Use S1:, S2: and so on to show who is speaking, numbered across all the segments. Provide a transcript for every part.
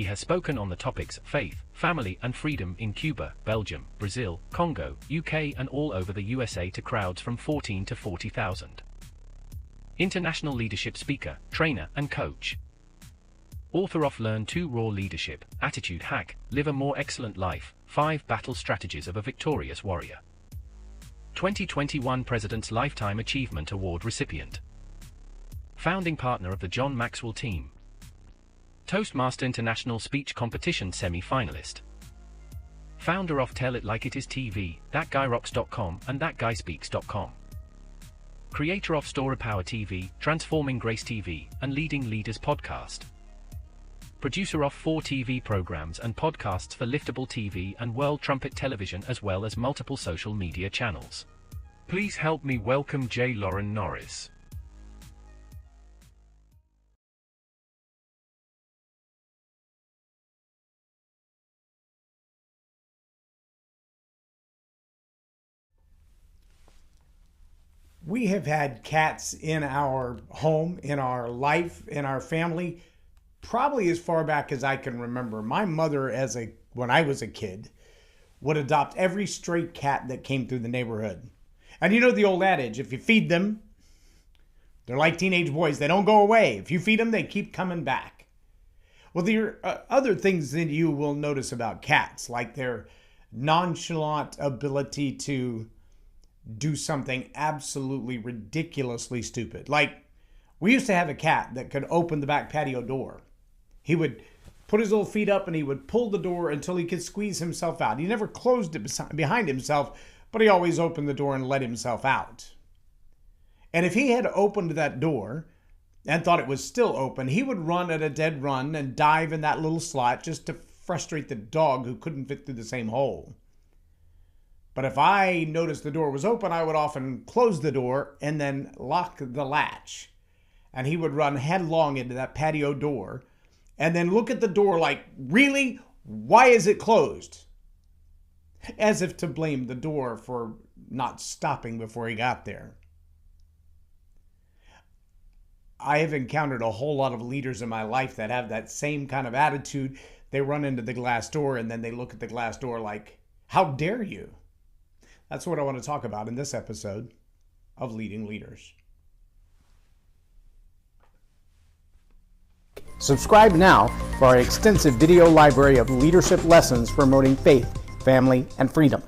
S1: he has spoken on the topics faith, family and freedom in Cuba, Belgium, Brazil, Congo, UK and all over the USA to crowds from 14 to 40,000. International leadership speaker, trainer and coach. Author of Learn to Raw Leadership, Attitude Hack, Live a More Excellent Life, 5 Battle Strategies of a Victorious Warrior. 2021 President's Lifetime Achievement Award recipient. Founding partner of the John Maxwell team. Toastmaster International Speech Competition semi-finalist. Founder of Tell It Like It Is TV, ThatGuyRocks.com and ThatGuySpeaks.com. Creator of Story Power TV, Transforming Grace TV, and Leading Leaders Podcast. Producer of 4 TV programs and podcasts for Liftable TV and World Trumpet Television as well as multiple social media channels. Please help me welcome J Loren Norris.
S2: We have had cats in our home, in our life, in our family, probably as far back as I can remember. My mother, when I was a kid, would adopt every stray cat that came through the neighborhood. And you know the old adage, if you feed them, they're like teenage boys. They don't go away. If you feed them, they keep coming back. Well, there are other things that you will notice about cats, like their nonchalant ability to do something absolutely ridiculously stupid. Like, we used to have a cat that could open the back patio door. He would put his little feet up and he would pull the door until he could squeeze himself out. He never closed it behind himself, but he always opened the door and let himself out. And if he had opened that door and thought it was still open, he would run at a dead run and dive in that little slot just to frustrate the dog who couldn't fit through the same hole. But if I noticed the door was open, I would often close the door and then lock the latch. And he would run headlong into that patio door and then look at the door like, really? Why is it closed? As if to blame the door for not stopping before he got there. I have encountered a whole lot of leaders in my life that have that same kind of attitude. They run into the glass door and then they look at the glass door like, how dare you? That's what I want to talk about in this episode of Leading Leaders. Subscribe now for our extensive video library of leadership lessons promoting faith, family, and freedom.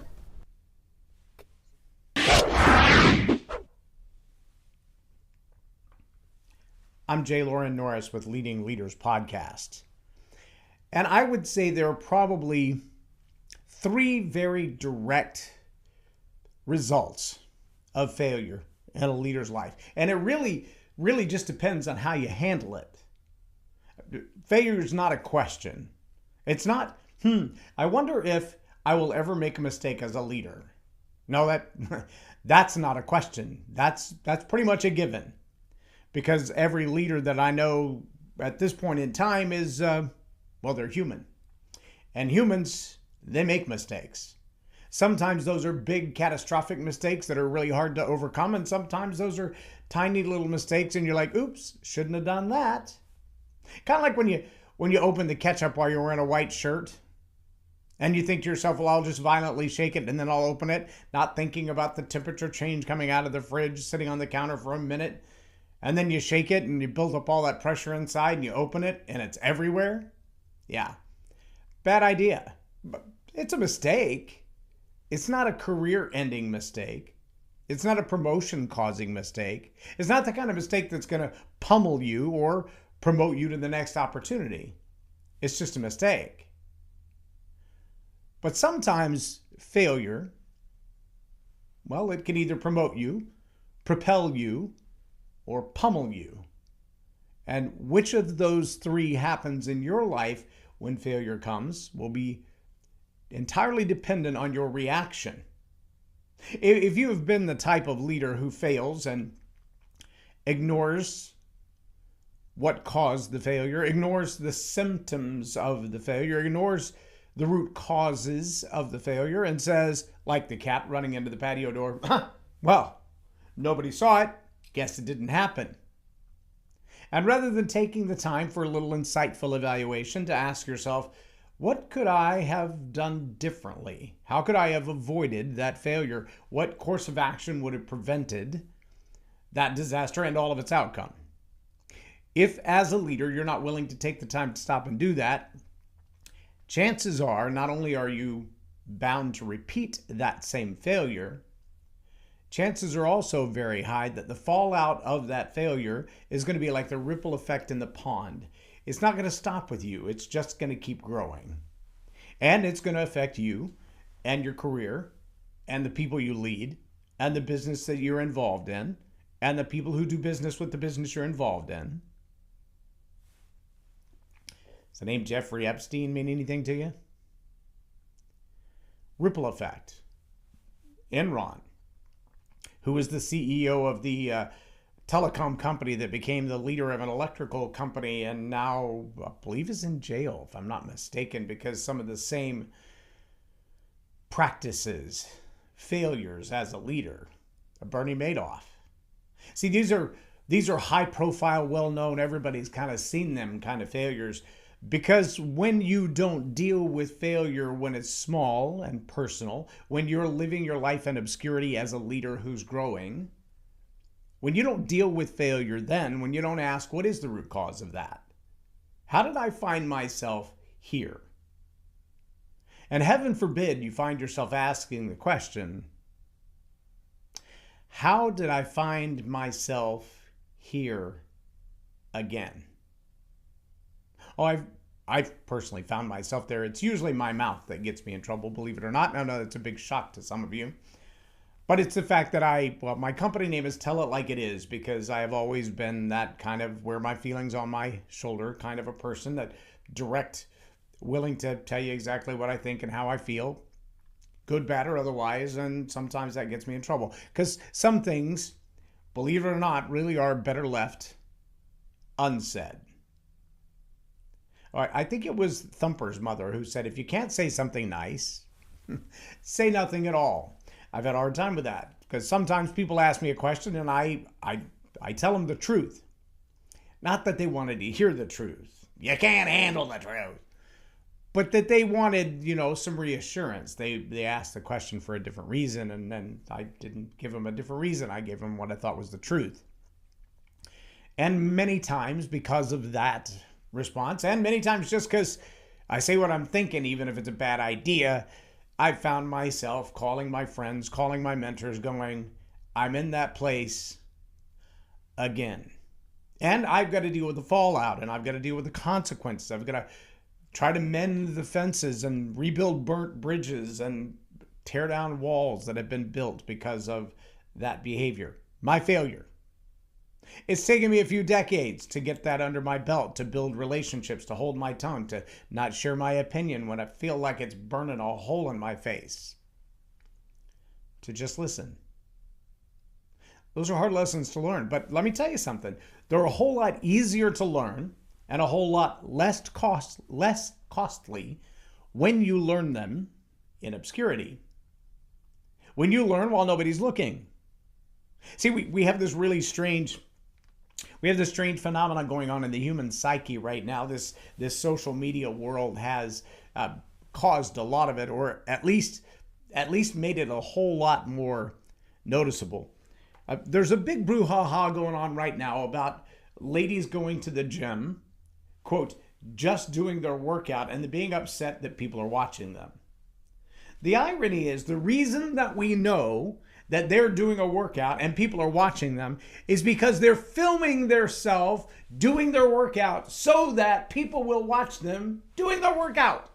S2: I'm J Loren Norris with Leading Leaders Podcast. And I would say there are probably 3 very direct results of failure in a leader's life. And it really just depends on how you handle it. Failure is not a question. It's not, I wonder if I will ever make a mistake as a leader. No, that's not a question. That's pretty much a given. Because every leader that I know at this point in time is, they're human. And humans, they make mistakes. Sometimes those are big catastrophic mistakes that are really hard to overcome. And sometimes those are tiny little mistakes and you're like, oops, shouldn't have done that. Kind of like when you open the ketchup while you're wearing a white shirt and you think to yourself, well, I'll just violently shake it and then I'll open it, not thinking about the temperature change coming out of the fridge, sitting on the counter for a minute. And then you shake it and you build up all that pressure inside and you open it and it's everywhere. Yeah, bad idea. But it's a mistake. It's not a career-ending mistake. It's not a promotion-causing mistake. It's not the kind of mistake that's going to pummel you or promote you to the next opportunity. It's just a mistake. But sometimes failure, it can either promote you, propel you, or pummel you. And which of those 3 happens in your life when failure comes will be entirely dependent on your reaction. If you have been the type of leader who fails and ignores what caused the failure, ignores the symptoms of the failure, ignores the root causes of the failure, and says, like the cat running into the patio door, nobody saw it, guess it didn't happen. And rather than taking the time for a little insightful evaluation to ask yourself, what could I have done differently? How could I have avoided that failure? What course of action would have prevented that disaster and all of its outcome? If, as a leader, you're not willing to take the time to stop and do that, chances are not only are you bound to repeat that same failure, chances are also very high that the fallout of that failure is going to be like the ripple effect in the pond. It's not going to stop with you. It's just going to keep growing. And it's going to affect you and your career and the people you lead and the business that you're involved in and the people who do business with the business you're involved in. Does the name Jeffrey Epstein mean anything to you? Ripple effect. Enron, who was the CEO of the telecom company that became the leader of an electrical company and now, I believe, is in jail, if I'm not mistaken, because some of the same practices, failures as a leader. Bernie Madoff. See, these are high-profile, well-known, everybody's kind of seen them kind of failures, because when you don't deal with failure when it's small and personal, when you're living your life in obscurity as a leader who's growing, when you don't deal with failure then, when you don't ask, what is the root cause of that? How did I find myself here? And heaven forbid you find yourself asking the question, how did I find myself here again? Oh, I've personally found myself there. It's usually my mouth that gets me in trouble, believe it or not. I know that's a big shock to some of you. But it's the fact that my company name is Tell It Like It Is, because I have always been that kind of wear my feelings on my shoulder kind of a person, that direct, willing to tell you exactly what I think and how I feel, good, bad, or otherwise. And sometimes that gets me in trouble because some things, believe it or not, really are better left unsaid. All right, I think it was Thumper's mother who said, if you can't say something nice, say nothing at all. I've had a hard time with that because sometimes people ask me a question and I tell them the truth. Not that they wanted to hear the truth. You can't handle the truth. But that they wanted, some reassurance. They asked the question for a different reason, and then I didn't give them a different reason. I gave them what I thought was the truth. And many times because of that response, and many times just because I say what I'm thinking, even if it's a bad idea, I've found myself calling my friends, calling my mentors, going, I'm in that place again. And I've got to deal with the fallout, and I've got to deal with the consequences. I've got to try to mend the fences and rebuild burnt bridges and tear down walls that have been built because of that behavior. My failure. It's taken me a few decades to get that under my belt, to build relationships, to hold my tongue, to not share my opinion when I feel like it's burning a hole in my face, to just listen. Those are hard lessons to learn, but let me tell you something. They're a whole lot easier to learn and a whole lot less costly when you learn them in obscurity. When you learn while nobody's looking. See, we have this really strange phenomenon going on in the human psyche right now. This social media world has caused a lot of it, or at least made it a whole lot more noticeable. There's a big brouhaha going on right now about ladies going to the gym, quote, just doing their workout, and being upset that people are watching them. The irony is the reason that we know that they're doing a workout and people are watching them is because they're filming themselves doing their workout so that people will watch them doing their workout.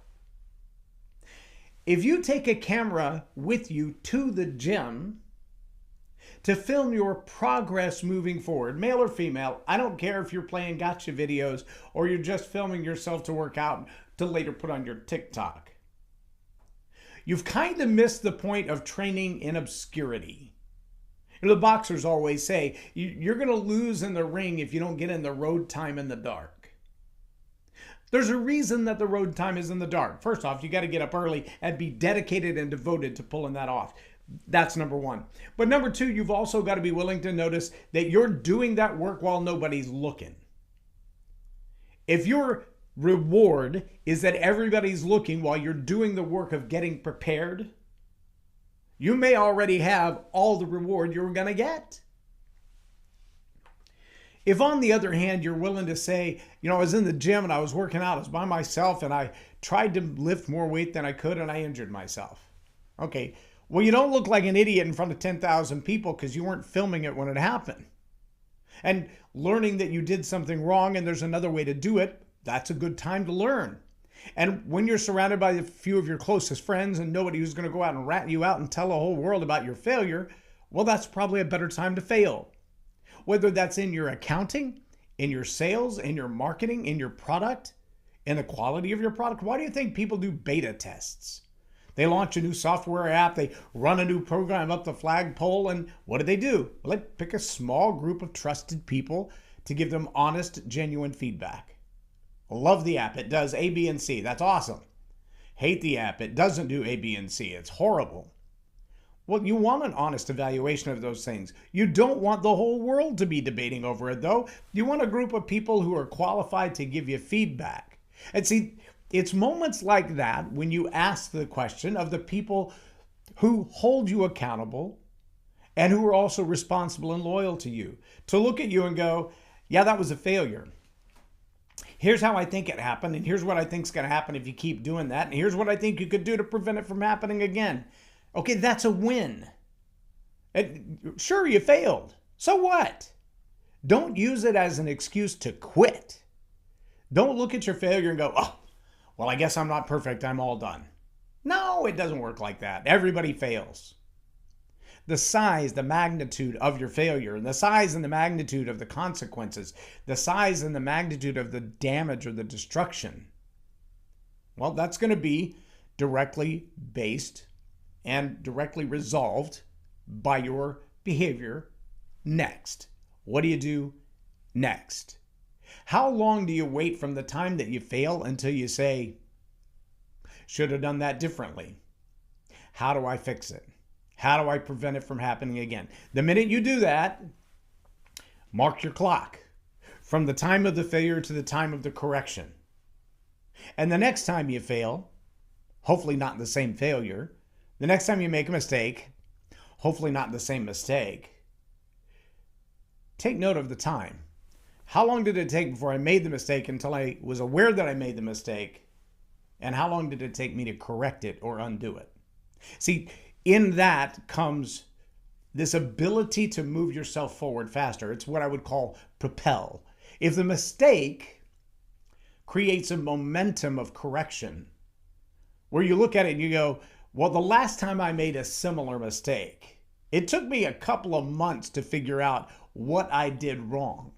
S2: If you take a camera with you to the gym to film your progress moving forward, male or female, I don't care if you're playing gotcha videos or you're just filming yourself to work out to later put on your TikTok. You've kind of missed the point of training in obscurity. The boxers always say, you're going to lose in the ring if you don't get in the road time in the dark. There's a reason that the road time is in the dark. First off, you got to get up early and be dedicated and devoted to pulling that off. That's number one. But number two, you've also got to be willing to notice that you're doing that work while nobody's looking. If your reward is that everybody's looking while you're doing the work of getting prepared, you may already have all the reward you're going to get. If, on the other hand, you're willing to say, I was in the gym and I was working out, I was by myself and I tried to lift more weight than I could and I injured myself. Okay, well, you don't look like an idiot in front of 10,000 people because you weren't filming it when it happened. And learning that you did something wrong and there's another way to do it, that's a good time to learn. And when you're surrounded by a few of your closest friends and nobody who's going to go out and rat you out and tell the whole world about your failure, well, that's probably a better time to fail. Whether that's in your accounting, in your sales, in your marketing, in your product, in the quality of your product. Why do you think people do beta tests? They launch a new software app, they run a new program up the flagpole, and what do? Well, they pick a small group of trusted people to give them honest, genuine feedback. Love the app. It does A, B, and C. That's awesome. Hate the app. It doesn't do A, B, and C. It's horrible. Well, you want an honest evaluation of those things. You don't want the whole world to be debating over it, though. You want a group of people who are qualified to give you feedback. And see, it's moments like that when you ask the question of the people who hold you accountable and who are also responsible and loyal to you, to look at you and go, yeah, that was a failure. Here's how I think it happened, and here's what I think is going to happen if you keep doing that, and here's what I think you could do to prevent it from happening again. Okay, that's a win. Sure, you failed. So what? Don't use it as an excuse to quit. Don't look at your failure and go, oh, well, I guess I'm not perfect. I'm all done. No, it doesn't work like that. Everybody fails. The size, the magnitude of your failure, and the size and the magnitude of the consequences, the size and the magnitude of the damage or the destruction, well, that's going to be directly based and directly resolved by your behavior next. What do you do next? How long do you wait from the time that you fail until you say, should have done that differently? How do I fix it? How do I prevent it from happening again? The minute you do that, mark your clock from the time of the failure to the time of the correction. And the next time you fail, hopefully not the same failure, the next time you make a mistake, hopefully not the same mistake, take note of the time. How long did it take before I made the mistake until I was aware that I made the mistake? And how long did it take me to correct it or undo it? See, in that comes this ability to move yourself forward faster. It's what I would call propel. If the mistake creates a momentum of correction, where you look at it and you go, well, the last time I made a similar mistake, it took me a couple of months to figure out what I did wrong.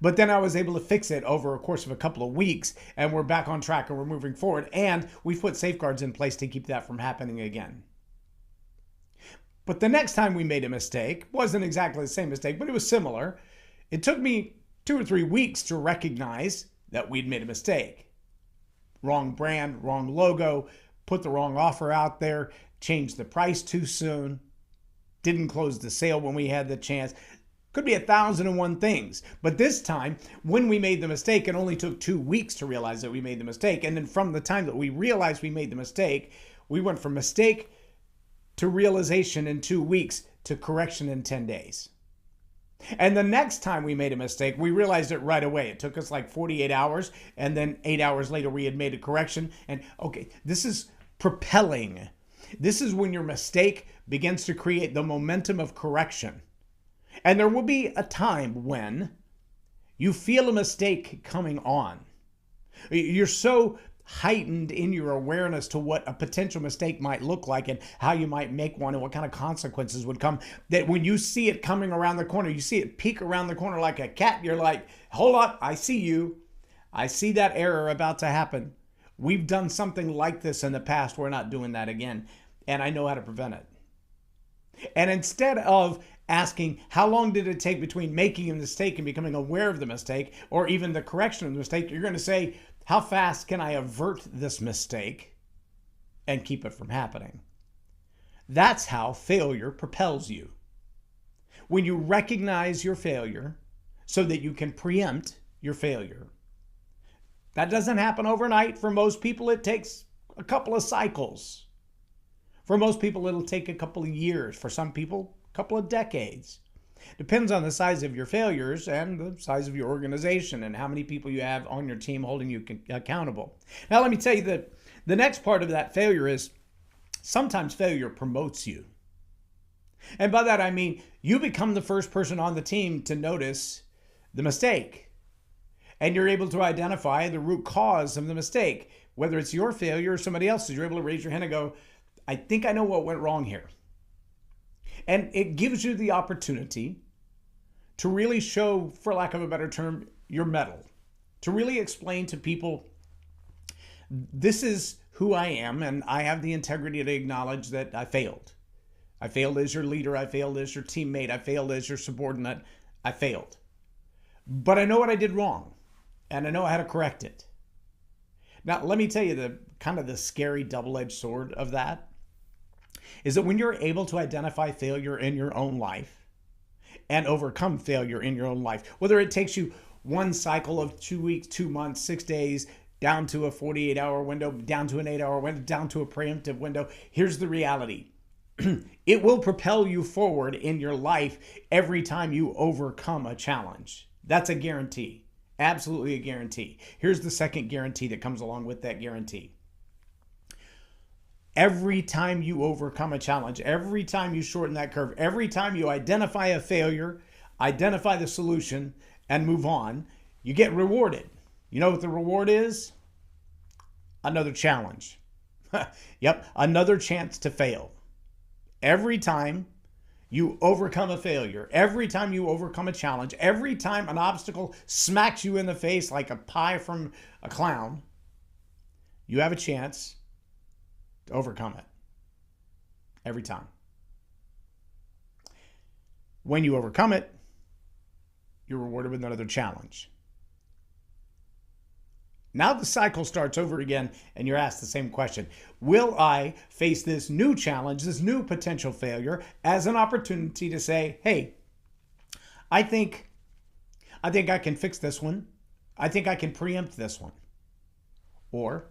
S2: But then I was able to fix it over a course of a couple of weeks, and we're back on track and we're moving forward, and we've put safeguards in place to keep that from happening again. But the next time we made a mistake, wasn't exactly the same mistake, but it was similar. It took me 2 or 3 weeks to recognize that we'd made a mistake. Wrong brand, wrong logo, put the wrong offer out there, changed the price too soon, didn't close the sale when we had the chance. Could be 1,001 things. But this time, when we made the mistake, it only took 2 weeks to realize that we made the mistake. And then from the time that we realized we made the mistake, we went from mistake to realization in 2 weeks to correction in 10 days. And the next time we made a mistake, we realized it right away. It took us like 48 hours. And then 8 hours later, we had made a correction. And okay, this is propelling. This is when your mistake begins to create the momentum of correction. And there will be a time when you feel a mistake coming on. You're so heightened in your awareness to what a potential mistake might look like and how you might make one and what kind of consequences would come, that when you see it coming around the corner, you see it peek around the corner like a cat, you're like, hold up, I see you. I see that error about to happen. We've done something like this in the past. We're not doing that again. And I know how to prevent it. And instead of asking how long did it take between making a mistake and becoming aware of the mistake, or even the correction of the mistake, you're going to say, how fast can I avert this mistake and keep it from happening? That's how failure propels you. When you recognize your failure so that you can preempt your failure. That doesn't happen overnight. For most people, it takes a couple of cycles. For most people, it'll take a couple of years. For some people, a couple of decades. Depends on the size of your failures and the size of your organization and how many people you have on your team holding you accountable. Now, let me tell you that the next part of that failure is sometimes failure promotes you. And by that, I mean you become the first person on the team to notice the mistake. And you're able to identify the root cause of the mistake, whether it's your failure or somebody else's. You're able to raise your hand and go, I think I know what went wrong here. And it gives you the opportunity to really show, for lack of a better term, your mettle. To really explain to people, this is who I am, and I have the integrity to acknowledge that I failed. I failed as your leader. I failed as your teammate. I failed as your subordinate. I failed. But I know what I did wrong, and I know how to correct it. Now, let me tell you the kind of the scary double-edged sword of that is that when you're able to identify failure in your own life and overcome failure in your own life, whether it takes you one cycle of 2 weeks, 2 months, 6 days, down to a 48-hour window, down to an 8-hour window, down to a preemptive window, here's the reality. It will propel you forward in your life every time you overcome a challenge. That's a guarantee. Absolutely a guarantee. Here's the second guarantee that comes along with that guarantee. Every time you overcome a challenge, every time you shorten that curve, every time you identify a failure, identify the solution, and move on, you get rewarded. You know what the reward is? Another challenge. Yep, another chance to fail. Every time you overcome a failure, every time you overcome a challenge, every time an obstacle smacks you in the face like a pie from a clown, you have a chance to overcome it. Every time. When you overcome it, you're rewarded with another challenge. Now the cycle starts over again and you're asked the same question. Will I face this new challenge, this new potential failure as an opportunity to say, hey, I think I can fix this one. I think I can preempt this one. Or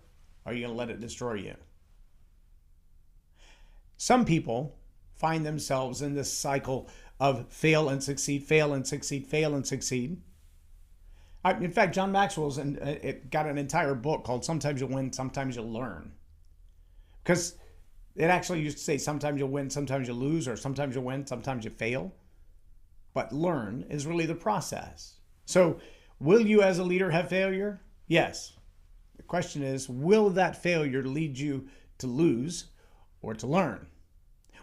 S2: are you going to let it destroy you? Some people find themselves in this cycle of fail and succeed, fail and succeed, fail and succeed. In fact, John Maxwell's got an entire book called Sometimes You'll Win, Sometimes You'll Learn. Because it actually used to say sometimes you'll win, sometimes you lose, or sometimes you'll win, sometimes you fail. But learn is really the process. So will you as a leader have failure? Yes. The question is, will that failure lead you to lose or to learn?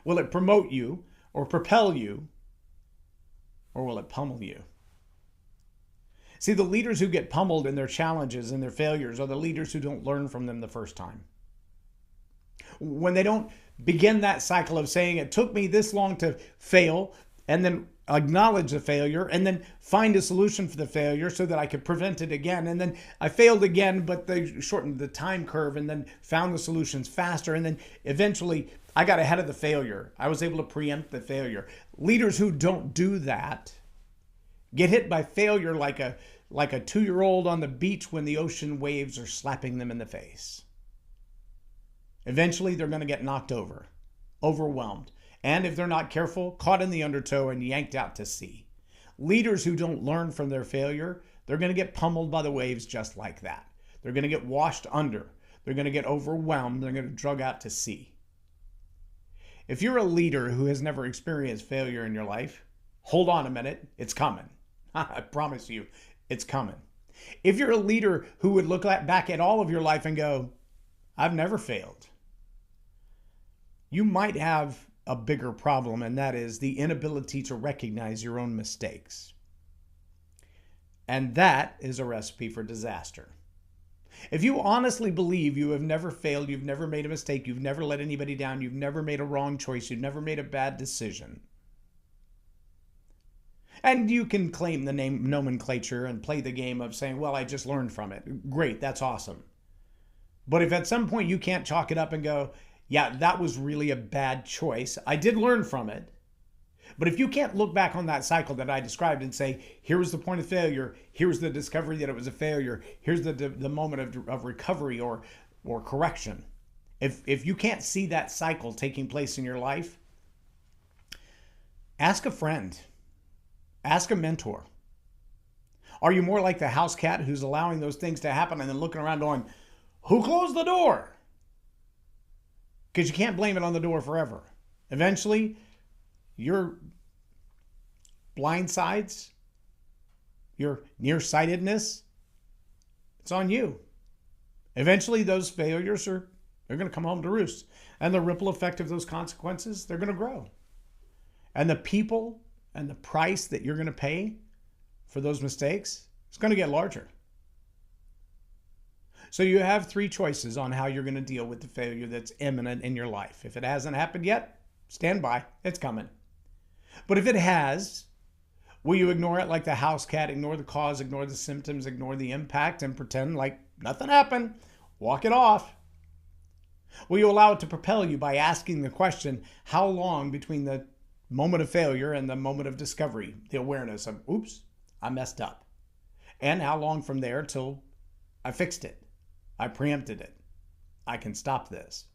S2: Will it promote you or propel you, or will it pummel you? See, the leaders who get pummeled in their challenges and their failures are the leaders who don't learn from them the first time. When they don't begin that cycle of saying, it took me this long to fail, and then acknowledge the failure, and then find a solution for the failure so that I could prevent it again. And then I failed again, but they shortened the time curve and then found the solutions faster. And then eventually I got ahead of the failure. I was able to preempt the failure. Leaders who don't do that get hit by failure like a 2-year-old on the beach when the ocean waves are slapping them in the face. Eventually, they're going to get knocked over, overwhelmed, and if they're not careful, caught in the undertow and yanked out to sea. Leaders who don't learn from their failure, they're going to get pummeled by the waves just like that. They're going to get washed under. They're going to get overwhelmed. They're going to drug out to sea. If you're a leader who has never experienced failure in your life, hold on a minute. It's coming. I promise you, it's coming. If you're a leader who would look back at all of your life and go, I've never failed, you might have a bigger problem, and that is the inability to recognize your own mistakes. And that is a recipe for disaster. If you honestly believe you have never failed, you've never made a mistake, you've never let anybody down, you've never made a wrong choice, you've never made a bad decision, and you can claim the name nomenclature and play the game of saying, well, I just learned from it. Great, that's awesome. But if at some point you can't chalk it up and go, yeah, that was really a bad choice, I did learn from it, But if you can't look back on that cycle that I described and say, here was the point of failure, here's the discovery that it was a failure, here's the moment of recovery or correction. If you can't see that cycle taking place in your life, ask a friend, ask a mentor. Are you more like the house cat who's allowing those things to happen and then looking around going, who closed the door? Because you can't blame it on the door forever. Eventually, your blind sides, your nearsightedness, it's on you. Eventually, those failures they're going to come home to roost. And the ripple effect of those consequences, they're going to grow. And the people and the price that you're going to pay for those mistakes, it's going to get larger. So you have 3 choices on how you're going to deal with the failure that's imminent in your life. If it hasn't happened yet, stand by. It's coming. But if it has, will you ignore it like the house cat, ignore the cause, ignore the symptoms, ignore the impact, and pretend like nothing happened? Walk it off. Will you allow it to propel you by asking the question, how long between the moment of failure and the moment of discovery, the awareness of, oops, I messed up? And how long from there till I fixed it? I preempted it. I can stop this.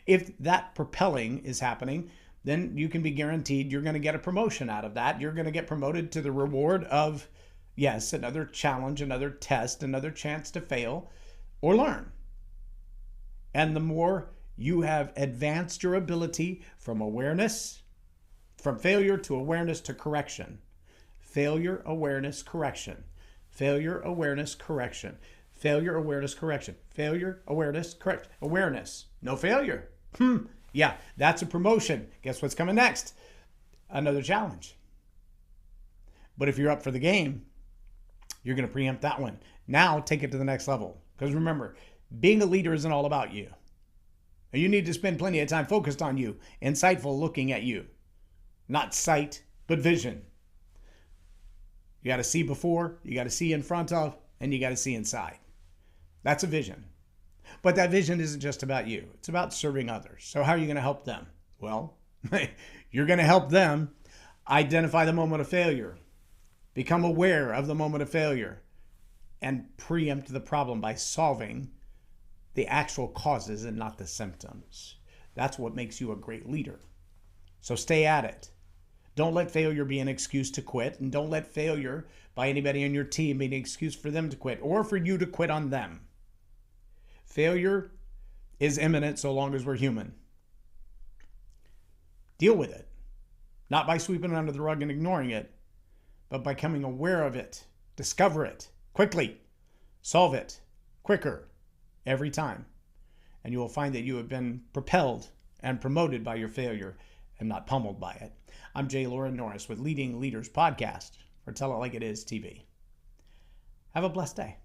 S2: If that propelling is happening, then you can be guaranteed you're going to get a promotion out of that. You're going to get promoted to the reward of, yes, another challenge, another test, another chance to fail or learn. And the more you have advanced your ability from awareness, from failure to awareness to correction, failure, awareness, correction, failure, awareness, correction, failure, awareness, correction, failure, awareness, correct, awareness, no failure. Yeah, that's a promotion. Guess what's coming next? Another challenge. But if you're up for the game, you're going to preempt that one. Now take it to the next level. Because remember, being a leader isn't all about you. You need to spend plenty of time focused on you, insightful looking at you. Not sight, but vision. You got to see before, you got to see in front of, and you got to see inside. That's a vision. But that vision isn't just about you. It's about serving others. So how are you going to help them? Well, you're going to help them identify the moment of failure, become aware of the moment of failure, and preempt the problem by solving the actual causes and not the symptoms. That's what makes you a great leader. So stay at it. Don't let failure be an excuse to quit, and don't let failure by anybody on your team be an excuse for them to quit or for you to quit on them. Failure is imminent so long as we're human. Deal with it. Not by sweeping it under the rug and ignoring it, but by becoming aware of it. Discover it quickly. Solve it quicker every time. And you will find that you have been propelled and promoted by your failure and not pummeled by it. I'm J Loren Norris with Leading Leaders Podcast for Tell It Like It Is TV. Have a blessed day.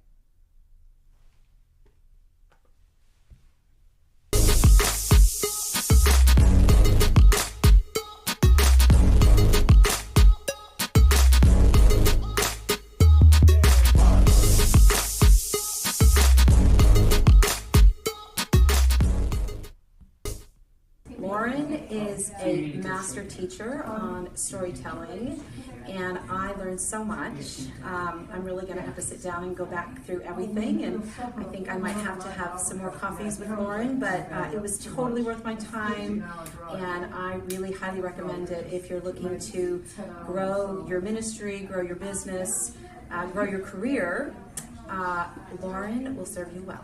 S3: Loren is a master teacher on storytelling, and I learned so much. I'm really going to have to sit down and go back through everything, and I think I might have to have some more coffees with Loren, but it was totally worth my time, and I really highly recommend it if you're looking to grow your ministry, grow your business, grow your career. Loren will serve you well.